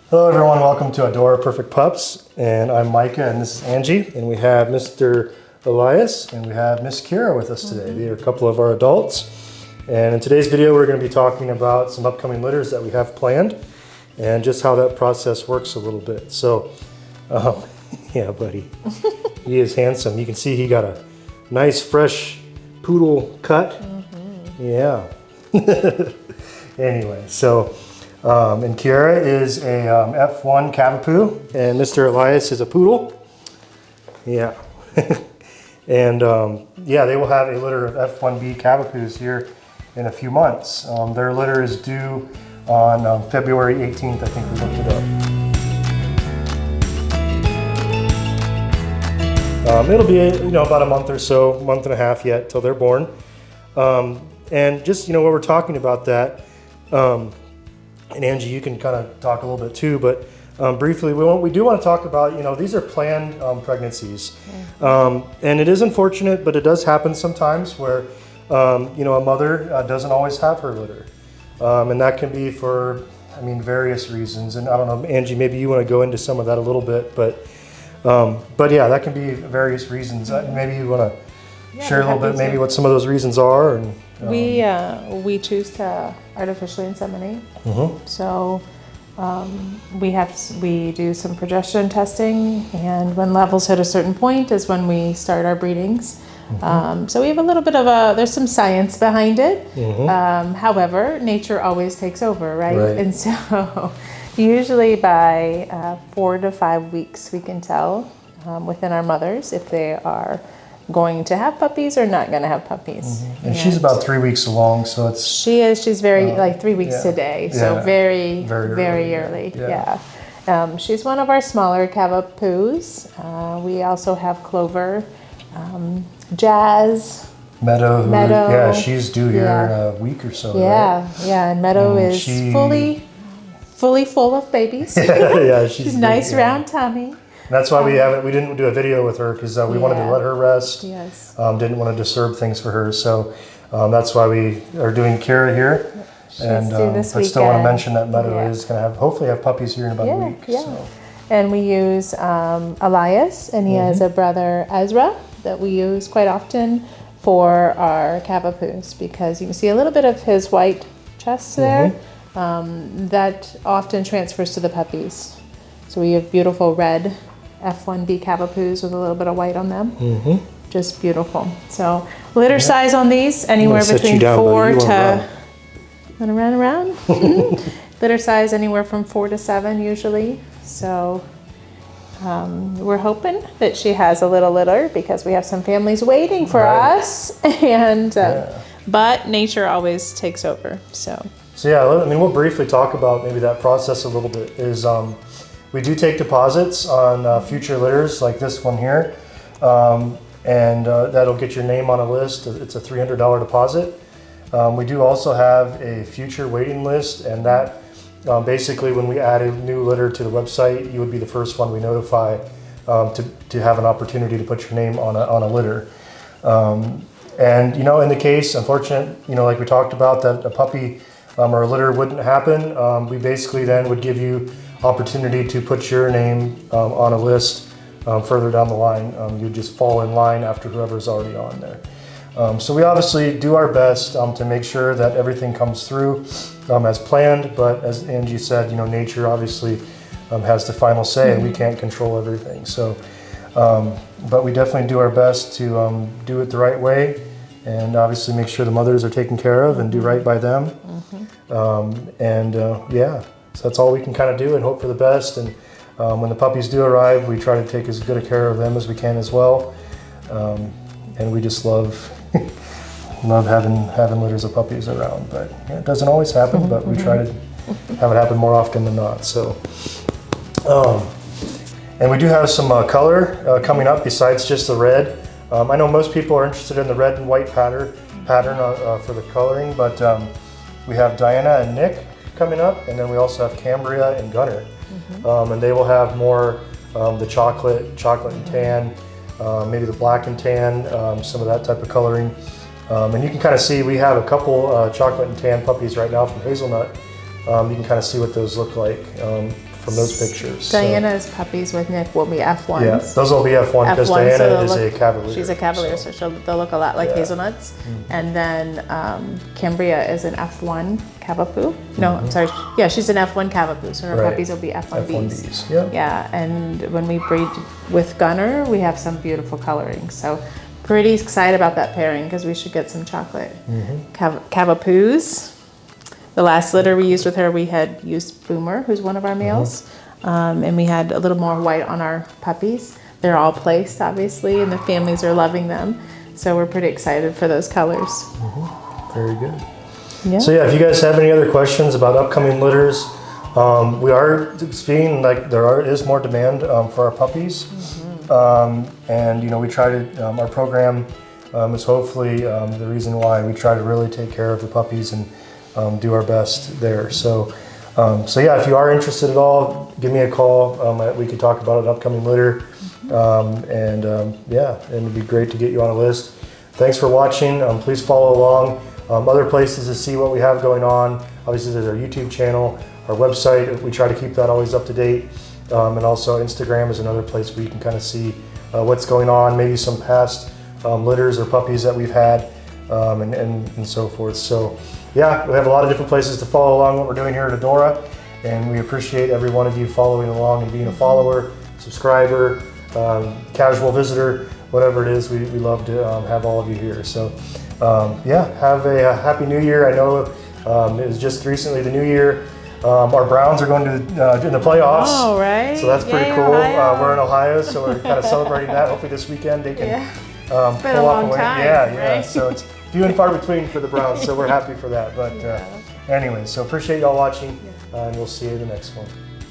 Hello everyone, welcome to Adora Perfect Pups, and I'm Micah and this is Angie, and we have Mr. Elias and we have Miss Kira with us today. They are a couple of our adults, and in today's video we're going to be talking about some upcoming litters that we have planned and just how that process works a little bit. So, yeah buddy, he is handsome. You can see he got a nice fresh poodle cut. Yeah. Anyway, so and Kiara is a F1 Cavapoo, and Mr. Elias is a poodle. Yeah. And yeah, they will have a litter of F1b Cavapoos here in a few months. Their litter is due on February 18th, I think we looked it up. It'll be about a month or so, month and a half yet till they're born. And just what we're talking about that, and Angie, you can kind of talk a little bit too, but briefly, we do want to talk about, these are planned pregnancies. And it is unfortunate, but it does happen sometimes where, a mother doesn't always have her litter. And that can be for, various reasons. And I don't know, Angie, maybe you want to go into some of that a little bit, but yeah, that can be various reasons. Maybe you want to share a little bit, maybe what some of those reasons are. And we choose to artificially inseminate. So we do some progesterone testing, and when levels hit a certain point is when we start our breedings. So we have a little bit of there's some science behind it. However, nature always takes over, right? And so usually by 4 to 5 weeks we can tell within our mothers if they are going to have puppies or not going to have puppies. And she's about 3 weeks along, so it's... She's very, like 3 weeks today, so very early. Yeah. She's one of our smaller Cavapoos. We also have Clover, Jazz, Meadow. Yeah, she's due here in a week or so. Yeah, right? yeah, and Meadow is fully full of babies. Yeah, she's nice round tummy. That's why we didn't do a video with her, because we wanted to let her rest. Yes. Didn't want to disturb things for her, so that's why we are doing Kira here. And I still want to mention that Meadow is going to hopefully have puppies here in about a week. Yeah. So. And we use Elias, and he has a brother Ezra that we use quite often for our Cavapoos, because you can see a little bit of his white chest there. That often transfers to the puppies. So we have beautiful red F1b Cavapoos with a little bit of white on them. Just beautiful. So litter size on these, anywhere between 4 to... Want to run around? Litter size anywhere from 4 to 7 usually. So we're hoping that she has a little litter, because we have some families waiting for us. And but nature always takes over. So yeah, we'll briefly talk about maybe that process a little bit. We do take deposits on future litters like this one here, and that'll get your name on a list. It's a $300 deposit. We do also have a future waiting list, and that basically when we add a new litter to the website, you would be the first one we notify to have an opportunity to put your name on a litter. And in the case, unfortunate, like we talked about, that a puppy or a litter wouldn't happen, we basically then would give you opportunity to put your name on a list further down the line. You just fall in line after whoever's already on there. So we obviously do our best to make sure that everything comes through as planned, but as Angie said, nature obviously has the final say, and we can't control everything. So, but we definitely do our best to do it the right way, and obviously make sure the mothers are taken care of and do right by them. So that's all we can kind of do and hope for the best. And when the puppies do arrive, we try to take as good a care of them as we can as well. And we just love having litters of puppies around. But it doesn't always happen, but we try to have it happen more often than not. So, and we do have some color coming up besides just the red. I know most people are interested in the red and white pattern for the coloring, but we have Diana and Nick coming up, and then we also have Cambria and Gunner. And they will have more the chocolate and tan, maybe the black and tan, some of that type of coloring. And you can kind of see we have a couple chocolate and tan puppies right now from Hazelnut. You can kind of see what those look like from those pictures. Diana's puppies with Nick will be F1s. Yeah, those will be F1 because Diana is a Cavalier. She's a Cavalier, so they'll look a lot like hazelnuts. And then Cambria is an F1 Cavapoo. No, I'm sorry. Yeah, she's an F1 Cavapoo, so her puppies will be F1bs. F1bs, yeah. Yeah, and when we breed with Gunner, we have some beautiful coloring. So pretty excited about that pairing because we should get some chocolate Cavapoos. The last litter we used with her, we had used Boomer, who's one of our males, and we had a little more white on our puppies. They're all placed, obviously, and the families are loving them. So we're pretty excited for those colors. Very good. Yeah. So yeah, if you guys have any other questions about upcoming litters, we are seeing like there is more demand for our puppies, and you know we try to our program is hopefully the reason why we try to really take care of the puppies and do our best there. So yeah, if you are interested at all, give me a call. We could talk about an upcoming litter, yeah, and it'd be great to get you on a list. Thanks for watching. Please follow along. Other places to see what we have going on. Obviously, there's our YouTube channel, our website. We try to keep that always up to date, and also Instagram is another place where you can kind of see what's going on, maybe some past litters or puppies that we've had, and so forth. So yeah, we have a lot of different places to follow along what we're doing here at Adora, and we appreciate every one of you following along and being a follower, subscriber, casual visitor, whatever it is. We love to have all of you here. So yeah, have a happy new year. I know it was just recently the new year. Our Browns are going to do the playoffs. Oh, right. So that's pretty cool. We're in Ohio, so we're kind of celebrating that. Hopefully this weekend they can pull off a win. Yeah. So it's few and far between for the Browns, so we're happy for that. But anyway, so appreciate y'all watching, and we'll see you in the next one.